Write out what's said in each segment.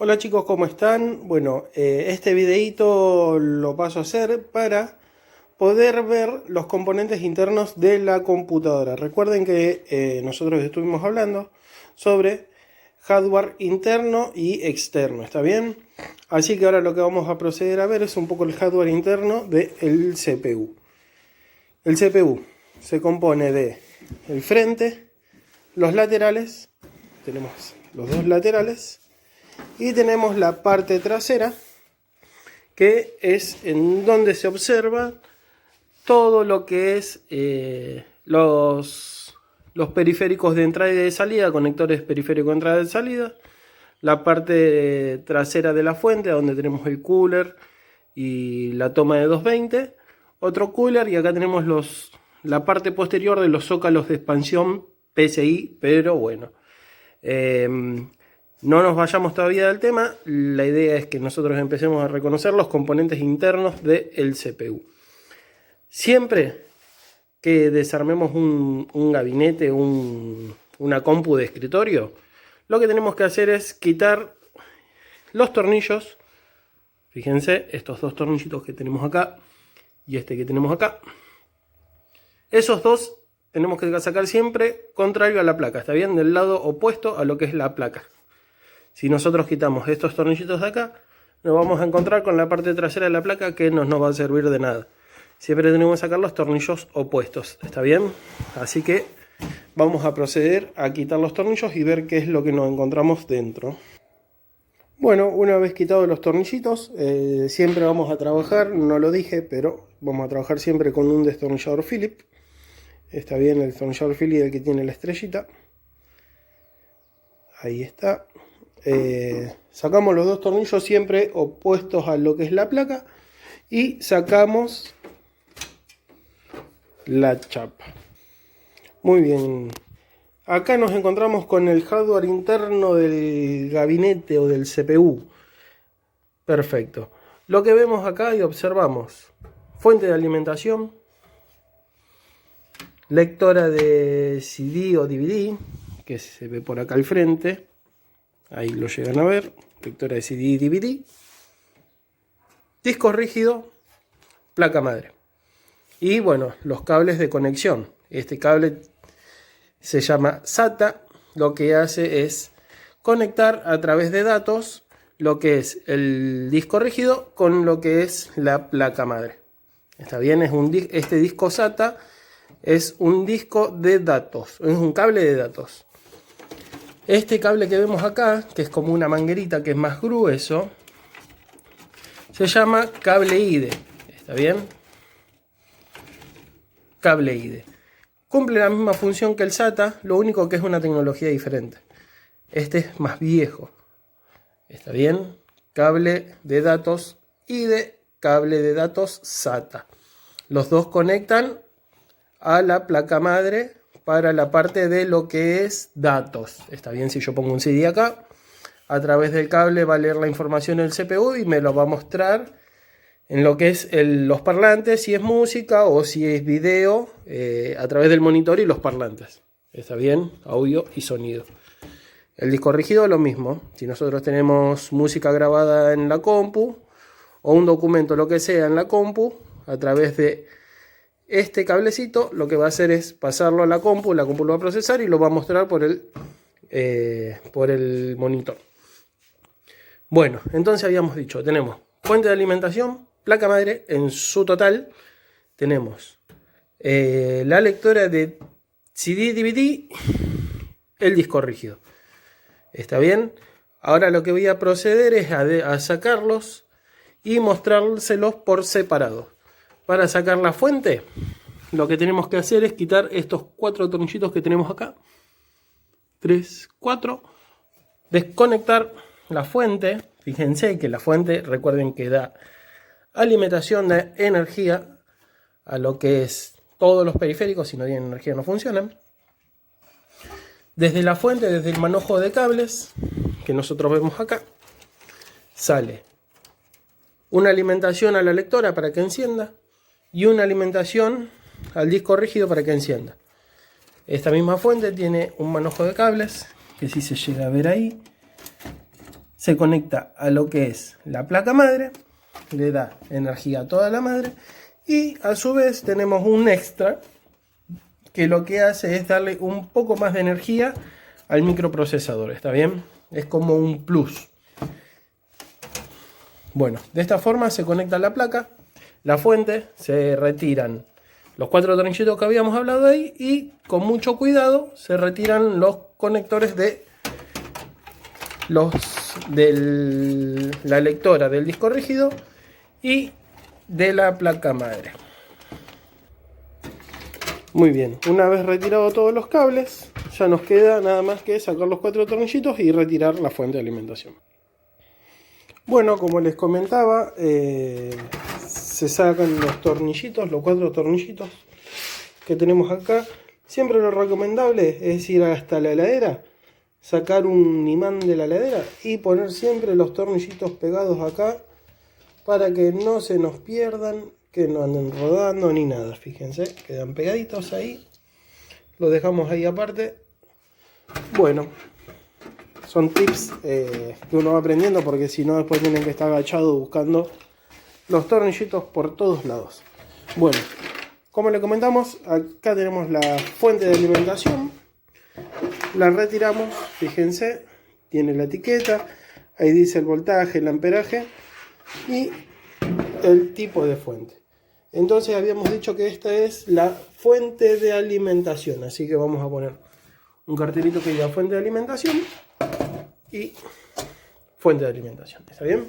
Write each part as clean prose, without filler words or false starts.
Hola chicos, ¿cómo están? Bueno, este videito lo paso a hacer para poder ver los componentes internos de la computadora. Recuerden que nosotros estuvimos hablando sobre hardware interno y externo, ¿está bien? Así que ahora lo que vamos a proceder a ver es un poco el hardware interno del CPU. El CPU se compone de el frente, los laterales, tenemos los dos laterales, y tenemos la parte trasera, que es en donde se observa todo lo que es los periféricos de entrada y de salida, conectores periféricos de entrada y de salida, la parte trasera de la fuente, donde tenemos el cooler y la toma de 220, otro cooler, y acá tenemos la parte posterior de los zócalos de expansión PCI, pero bueno. No nos vayamos todavía del tema, la idea es que nosotros empecemos a reconocer los componentes internos del CPU. Siempre que desarmemos un gabinete, una compu de escritorio, lo que tenemos que hacer es quitar los tornillos. Fíjense, estos dos tornillitos que tenemos acá y este que tenemos acá. Esos dos tenemos que sacar siempre contrario a la placa, ¿está bien? Del lado opuesto a lo que es la placa. Si nosotros quitamos estos tornillitos de acá, nos vamos a encontrar con la parte trasera de la placa que no nos va a servir de nada. Siempre tenemos que sacar los tornillos opuestos, ¿está bien? Así que vamos a proceder a quitar los tornillos y ver qué es lo que nos encontramos dentro. Bueno, una vez quitados los tornillitos, siempre vamos a trabajar, no lo dije, pero vamos a trabajar siempre con un destornillador Phillips. Está bien, el destornillador Phillips, el que tiene la estrellita. Ahí está. Sacamos los dos tornillos siempre opuestos a lo que es la placa y sacamos la chapa. Muy bien, acá nos encontramos con el hardware interno del gabinete o del CPU. Perfecto. Lo que vemos acá y observamos: fuente de alimentación, lectora de CD o DVD, que se ve por acá al frente. Ahí lo llegan a ver, lectora de CD y DVD, disco rígido, placa madre. Y bueno, los cables de conexión. Este cable se llama SATA, lo que hace es conectar a través de datos lo que es el disco rígido con lo que es la placa madre. Está bien, este disco SATA es un disco de datos, es un cable de datos. Este cable que vemos acá, que es como una manguerita que es más grueso, se llama cable IDE. ¿Está bien? Cable IDE. Cumple la misma función que el SATA, lo único que es una tecnología diferente. Este es más viejo. ¿Está bien? Cable de datos IDE, cable de datos SATA. Los dos conectan a la placa madre para la parte de lo que es datos. Está bien, si yo pongo un CD acá, a través del cable va a leer la información del CPU y me lo va a mostrar en lo que es los parlantes, si es música o si es video, a través del monitor y los parlantes. Está bien, audio y sonido. El disco rígido lo mismo. Si nosotros tenemos música grabada en la compu o un documento, lo que sea, en la compu, a través de este cablecito, lo que va a hacer es pasarlo a la compu lo va a procesar y lo va a mostrar por el monitor. Bueno, entonces habíamos dicho, tenemos fuente de alimentación, placa madre en su total, tenemos la lectora de CD, DVD, el disco rígido. ¿Está bien? Ahora lo que voy a proceder es a sacarlos y mostrárselos por separado. Para sacar la fuente, lo que tenemos que hacer es quitar estos 4 tornillitos que tenemos acá. 3, 4. Desconectar la fuente. Fíjense que la fuente, recuerden que da alimentación de energía a lo que es todos los periféricos. Si no tienen energía no funcionan. Desde la fuente, desde el manojo de cables que nosotros vemos acá, sale una alimentación a la lectora para que encienda y una alimentación al disco rígido para que encienda. Esta misma fuente tiene un manojo de cables, que si se llega a ver ahí, se conecta a lo que es la placa madre, le da energía a toda la madre y a su vez tenemos un extra que lo que hace es darle un poco más de energía al microprocesador, ¿está bien? Es como un plus. Bueno, de esta forma se conecta la placa, la fuente, se retiran los 4 tornillitos que habíamos hablado ahí y con mucho cuidado se retiran los conectores de la lectora del disco rígido y de la placa madre. Muy bien, una vez retirado todos los cables, ya nos queda nada más que sacar los 4 tornillitos y retirar la fuente de alimentación. Bueno, como les comentaba, se sacan los tornillitos, los 4 tornillitos que tenemos acá. Siempre lo recomendable es ir hasta la heladera, sacar un imán de la heladera y poner siempre los tornillitos pegados acá para que no se nos pierdan, que no anden rodando ni nada. Fíjense, quedan pegaditos ahí. Lo dejamos ahí aparte. Bueno, son tips que uno va aprendiendo, porque si no después tienen que estar agachado buscando los tornillitos por todos lados. Bueno, como le comentamos, acá tenemos la fuente de alimentación. La retiramos, fíjense, tiene la etiqueta, ahí dice el voltaje, el amperaje y el tipo de fuente. Entonces habíamos dicho que esta es la fuente de alimentación, así que vamos a poner un cartelito que diga fuente de alimentación y fuente de alimentación, ¿está bien?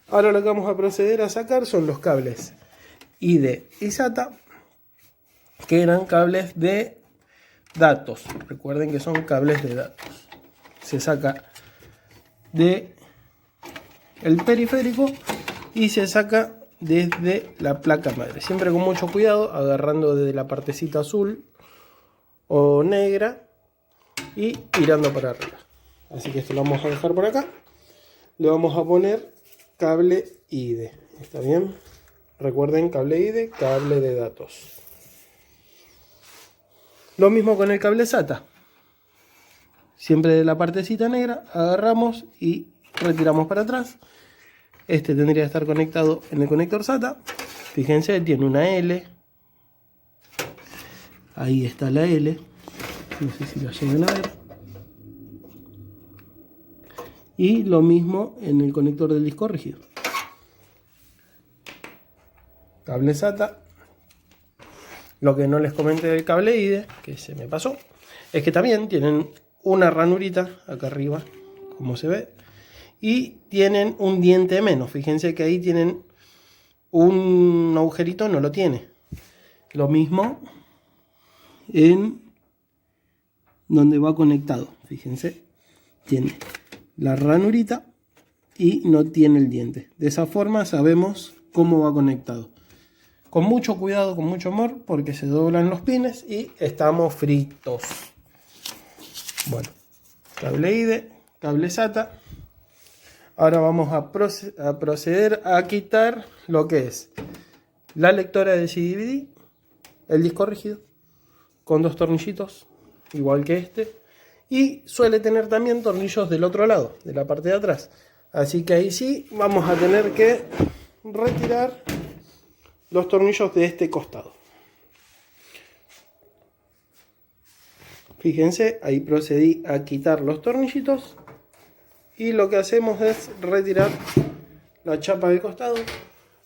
Ahora lo que vamos a proceder a sacar son los cables ID y SATA, que eran cables de datos. Recuerden que son cables de datos. Se saca de el periférico y se saca desde la placa madre. Siempre con mucho cuidado, agarrando desde la partecita azul o negra y tirando para arriba. Así que esto lo vamos a dejar por acá. Le vamos a poner cable ID. ¿Está bien? Recuerden, cable ID, cable de datos. Lo mismo con el cable SATA. Siempre de la partecita negra agarramos y retiramos para atrás. Este tendría que estar conectado en el conector SATA. Fíjense, tiene una L. Ahí está la L. No sé si la llegan a ver. Y lo mismo en el conector del disco rígido. Cable SATA. Lo que no les comenté del cable ID, que se me pasó, es que también tienen una ranurita acá arriba, como se ve, y tienen un diente menos. Fíjense que ahí tienen un agujerito, no lo tiene. Lo mismo en donde va conectado. Fíjense, tiene la ranurita y no tiene el diente. De esa forma sabemos cómo va conectado. Con mucho cuidado, con mucho amor, porque se doblan los pines y estamos fritos. Bueno, cable ID, cable SATA. Ahora vamos a proceder a quitar lo que es la lectora de CD/DVD, el disco rígido, con 2 tornillitos, igual que este. Y suele tener también tornillos del otro lado, de la parte de atrás. Así que ahí sí vamos a tener que retirar los tornillos de este costado. Fíjense, ahí procedí a quitar los tornillitos y lo que hacemos es retirar la chapa del costado.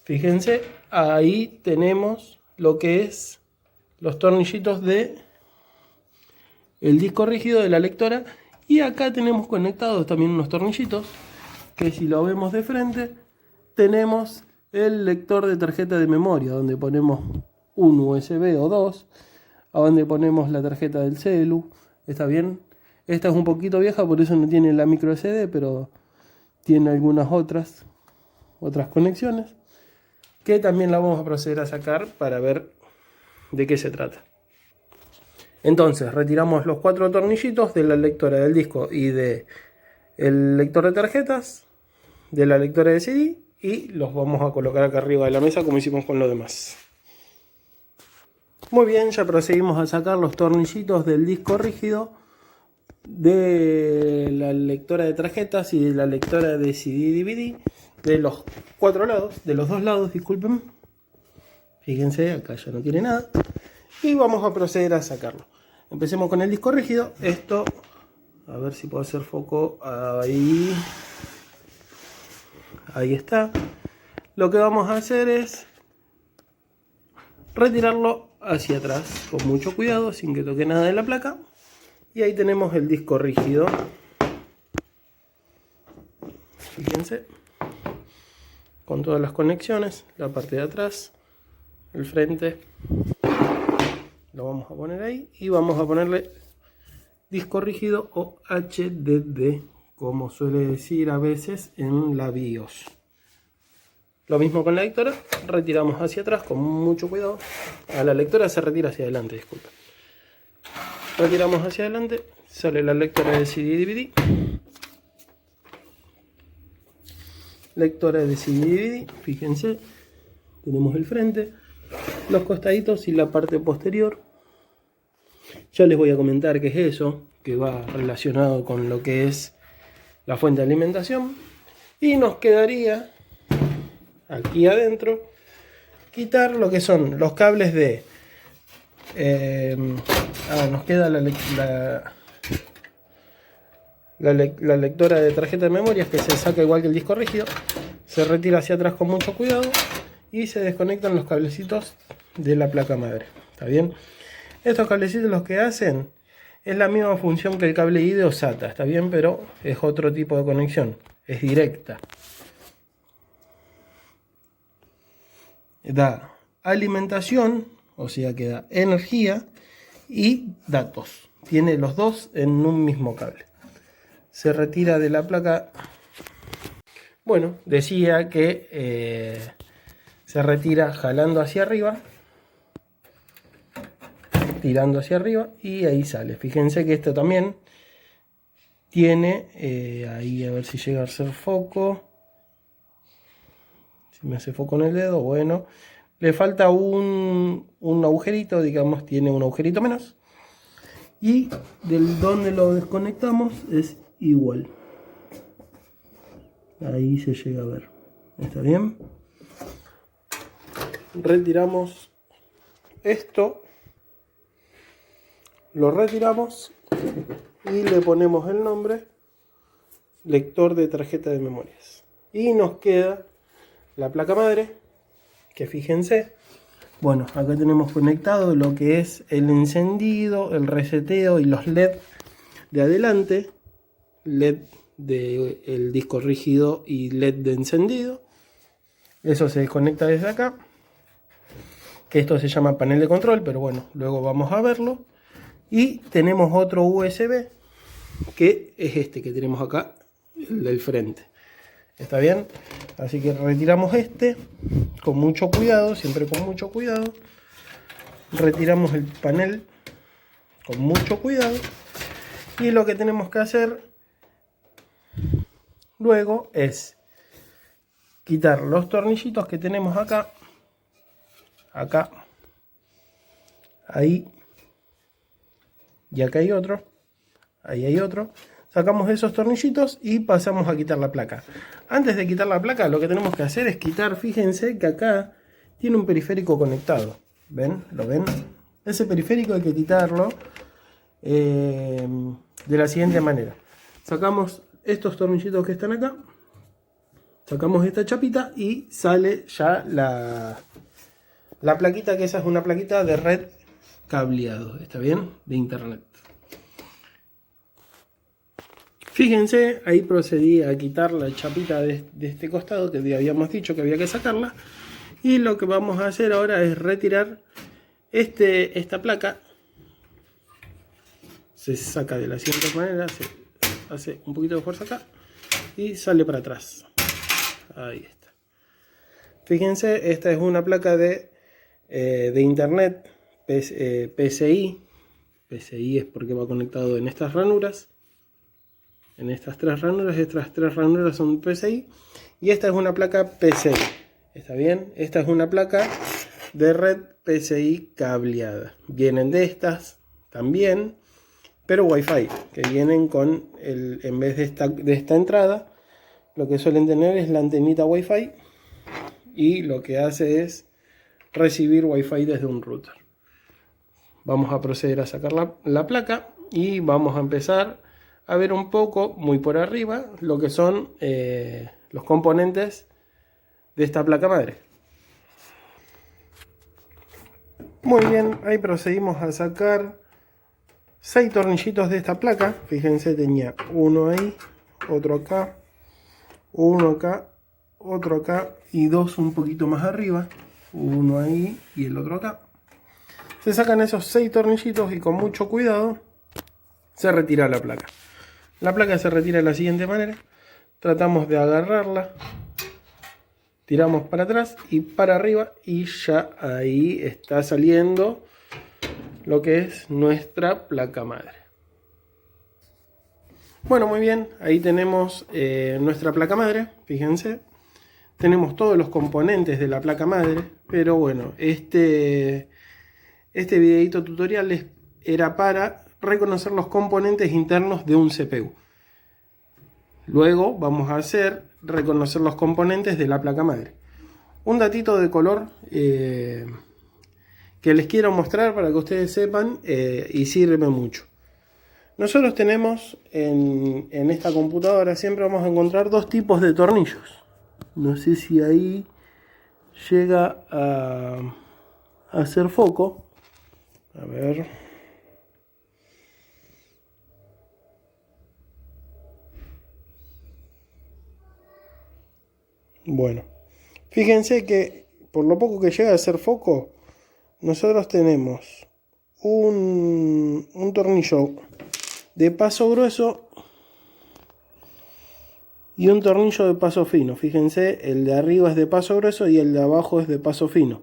Fíjense, ahí tenemos lo que es los tornillitos de el disco rígido de la lectora, y acá tenemos conectados también unos tornillitos que, si lo vemos de frente, tenemos el lector de tarjeta de memoria, donde ponemos un USB o 2, a donde ponemos la tarjeta del celu. ¿Está bien? Esta es un poquito vieja, por eso no tiene la micro SD, pero tiene algunas otras conexiones que también la vamos a proceder a sacar para ver de qué se trata. Entonces retiramos los 4 tornillitos de la lectora del disco y del lector de tarjetas, de la lectora de CD, y los vamos a colocar acá arriba de la mesa como hicimos con lo demás. Muy bien, ya procedimos a sacar los tornillitos del disco rígido de la lectora de tarjetas y de la lectora de CD-DVD de los cuatro lados, de los dos lados, disculpen. Fíjense, acá ya no tiene nada. Y vamos a proceder a sacarlo. Empecemos con el disco rígido. Esto, a ver si puedo hacer foco. Ahí. Ahí está. Lo que vamos a hacer es retirarlo hacia atrás con mucho cuidado, sin que toque nada de la placa. Y ahí tenemos el disco rígido. Fíjense. Con todas las conexiones. La parte de atrás. El frente. Lo vamos a poner ahí. Y vamos a ponerle disco rígido o HDD, como suele decir a veces en la BIOS. Lo mismo con la lectora. Retiramos hacia atrás con mucho cuidado. A la lectora se retira hacia adelante, disculpen. Retiramos hacia adelante, sale la lectora de CD-DVD. Lectora de CD-DVD, fíjense, tenemos el frente, los costaditos y la parte posterior. Ya les voy a comentar qué es eso, que va relacionado con lo que es la fuente de alimentación. Y nos quedaría aquí adentro quitar lo que son los cables de... nos queda la lectora de tarjeta de memorias, que se saca igual que el disco rígido, se retira hacia atrás con mucho cuidado y se desconectan los cablecitos de la placa madre. ¿Está bien? Estos cablecitos los que hacen es la misma función que el cable IDE o SATA, ¿está bien? Pero es otro tipo de conexión, es directa. Da alimentación, o sea que da energía y datos. Tiene los dos en un mismo cable. Se retira de la placa. Bueno, decía que se retira jalando hacia arriba, tirando hacia arriba y ahí sale. Fíjense que esto también tiene, ahí a ver si llega a hacer foco. Si me hace foco en el dedo, bueno. Le falta un agujerito, digamos, tiene un agujerito menos. Y del donde lo desconectamos es igual. Ahí se llega a ver. ¿Está bien? Retiramos esto. Lo retiramos y le ponemos el nombre lector de tarjeta de memorias. Y nos queda la placa madre, que fíjense, bueno, acá tenemos conectado lo que es el encendido, el reseteo y los LED de adelante, LED del disco rígido y LED de encendido. Eso se desconecta desde acá, que esto se llama panel de control, pero bueno, luego vamos a verlo. Y tenemos otro USB, que es este que tenemos acá, el del frente. ¿Está bien? Así que retiramos este con mucho cuidado, siempre con mucho cuidado. Retiramos el panel con mucho cuidado. Y lo que tenemos que hacer luego es quitar los tornillitos que tenemos acá, acá, ahí, y acá hay otro, ahí hay otro. Sacamos esos tornillitos y pasamos a quitar la placa. Antes de quitar la placa, lo que tenemos que hacer es quitar, fíjense que acá tiene un periférico conectado. ¿Ven? ¿Lo ven? Ese periférico hay que quitarlo de la siguiente manera. Sacamos estos tornillitos que están acá, sacamos esta chapita y sale ya la plaquita, que esa es una plaquita de red cableado, ¿está bien? De internet. Fíjense, ahí procedí a quitar la chapita de este costado, que habíamos dicho que había que sacarla. Y lo que vamos a hacer ahora es retirar esta placa. Se saca de la siguiente manera, se hace un poquito de fuerza acá y sale para atrás. Ahí está. Fíjense, esta es una placa de internet PCI. PCI es porque va conectado en estas ranuras. En estas tres ranuras son PCI. Y esta es una placa PCI. ¿Está bien? Esta es una placa de red PCI cableada. Vienen de estas también. pero Wi-Fi, que vienen con en vez de esta entrada, lo que suelen tener es la antenita Wi-Fi y lo que hace es recibir Wi-Fi desde un router. Vamos a proceder a sacar la placa y vamos a empezar a ver un poco, muy por arriba, lo que son los componentes de esta placa madre. Muy bien, ahí procedimos a sacar 6 tornillitos de esta placa. Fíjense, tenía uno ahí, otro acá, uno acá, otro acá y dos un poquito más arriba. Uno ahí y el otro acá. Se sacan esos 6 tornillitos y con mucho cuidado se retira la placa. La placa se retira de la siguiente manera. Tratamos de agarrarla, tiramos para atrás y para arriba y ya ahí está saliendo lo que es nuestra placa madre. Bueno, muy bien, ahí tenemos nuestra placa madre, fíjense. Tenemos todos los componentes de la placa madre, pero bueno, este videito tutorial era para reconocer los componentes internos de un CPU. Luego vamos a hacer reconocer los componentes de la placa madre. Un datito de color que les quiero mostrar para que ustedes sepan y sirve mucho. Nosotros tenemos en esta computadora siempre vamos a encontrar dos tipos de tornillos. No sé si ahí llega a hacer foco. A ver. Bueno, fíjense que por lo poco que llega a hacer foco, nosotros tenemos un tornillo de paso grueso y un tornillo de paso fino. Fíjense, el de arriba es de paso grueso y el de abajo es de paso fino.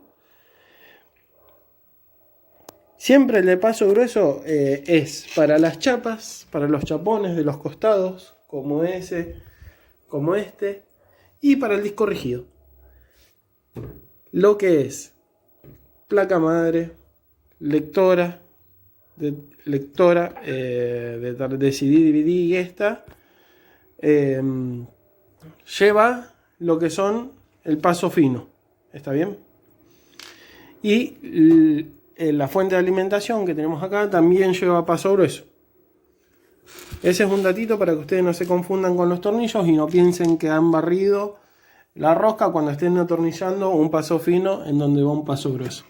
Siempre el de paso grueso es para las chapas, para los chapones de los costados, como ese, como este, y para el disco rígido. Lo que es placa madre, lectora de CD, DVD y esta lleva lo que son el paso fino, ¿está bien? Y la fuente de alimentación que tenemos acá también lleva paso grueso. Ese es un datito para que ustedes no se confundan con los tornillos y no piensen que han barrido la rosca cuando estén atornillando un paso fino en donde va un paso grueso.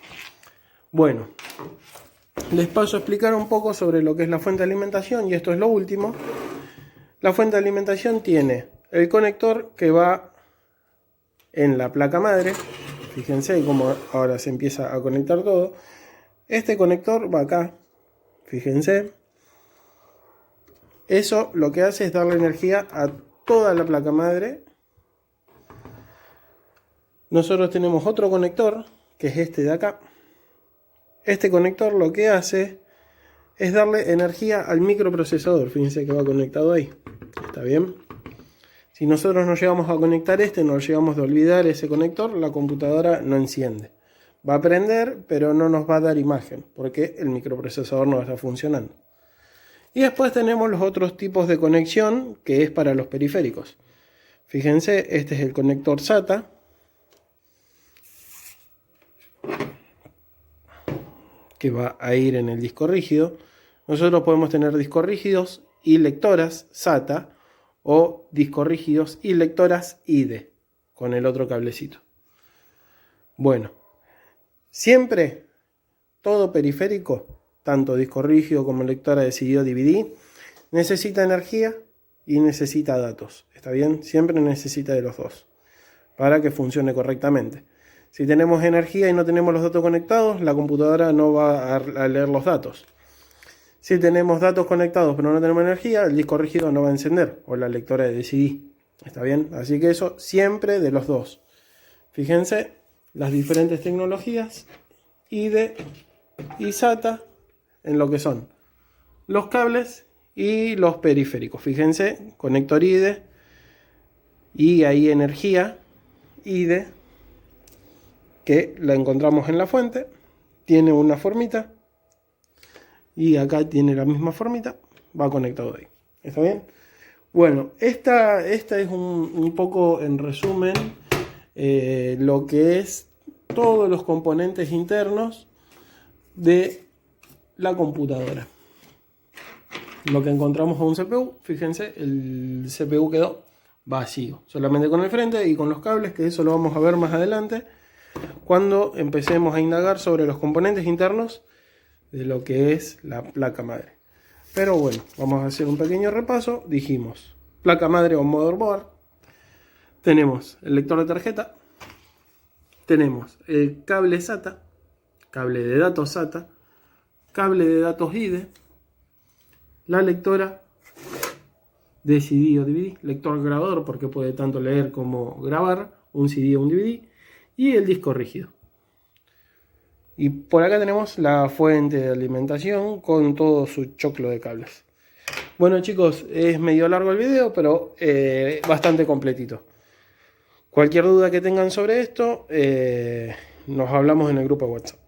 Bueno, les paso a explicar un poco sobre lo que es la fuente de alimentación y esto es lo último. La fuente de alimentación tiene el conector que va en la placa madre. Fíjense cómo ahora se empieza a conectar todo. Este conector va acá. Fíjense. Eso lo que hace es darle energía a toda la placa madre. Nosotros tenemos otro conector, que es este de acá. Este conector lo que hace es darle energía al microprocesador. Fíjense que va conectado ahí. ¿Está bien? Si nosotros no llegamos a conectar nos llegamos a olvidar ese conector, la computadora no enciende. Va a prender, pero no nos va a dar imagen, porque el microprocesador no está funcionando. Y después tenemos los otros tipos de conexión, que es para los periféricos. Fíjense, este es el conector SATA. Que va a ir en el disco rígido. Nosotros podemos tener discos rígidos y lectoras SATA o discos rígidos y lectoras IDE con el otro cablecito. Bueno, siempre todo periférico, tanto disco rígido como lectora de CD o DVD, necesita energía y necesita datos. ¿Está bien? Siempre necesita de los dos para que funcione correctamente. Si tenemos energía y no tenemos los datos conectados, la computadora no va a leer los datos. Si tenemos datos conectados pero no tenemos energía, el disco rígido no va a encender, o la lectora de CD. ¿Está bien? Así que eso siempre de los dos. Fíjense las diferentes tecnologías IDE y SATA en lo que son los cables y los periféricos. Fíjense, conector IDE y ahí energía IDE, que la encontramos en la fuente, tiene una formita y acá tiene la misma formita. va conectado ahí. ¿Está bien? Bueno, esta es un poco en resumen lo que es todos los componentes internos de la computadora. Lo que encontramos en un CPU, fíjense, el CPU quedó vacío, solamente con el frente y con los cables, que eso lo vamos a ver más adelante cuando empecemos a indagar sobre los componentes internos de lo que es la placa madre. Pero bueno, vamos a hacer un pequeño repaso. Dijimos placa madre o motherboard, tenemos el lector de tarjeta, tenemos el cable SATA, cable de datos SATA, cable de datos IDE, la lectora de CD o DVD, lector grabador porque puede tanto leer como grabar un CD o un DVD, y el disco rígido. Y por acá tenemos la fuente de alimentación con todo su choclo de cables. Bueno chicos, es medio largo el video, pero bastante completito. Cualquier duda que tengan sobre esto, nos hablamos en el grupo de WhatsApp.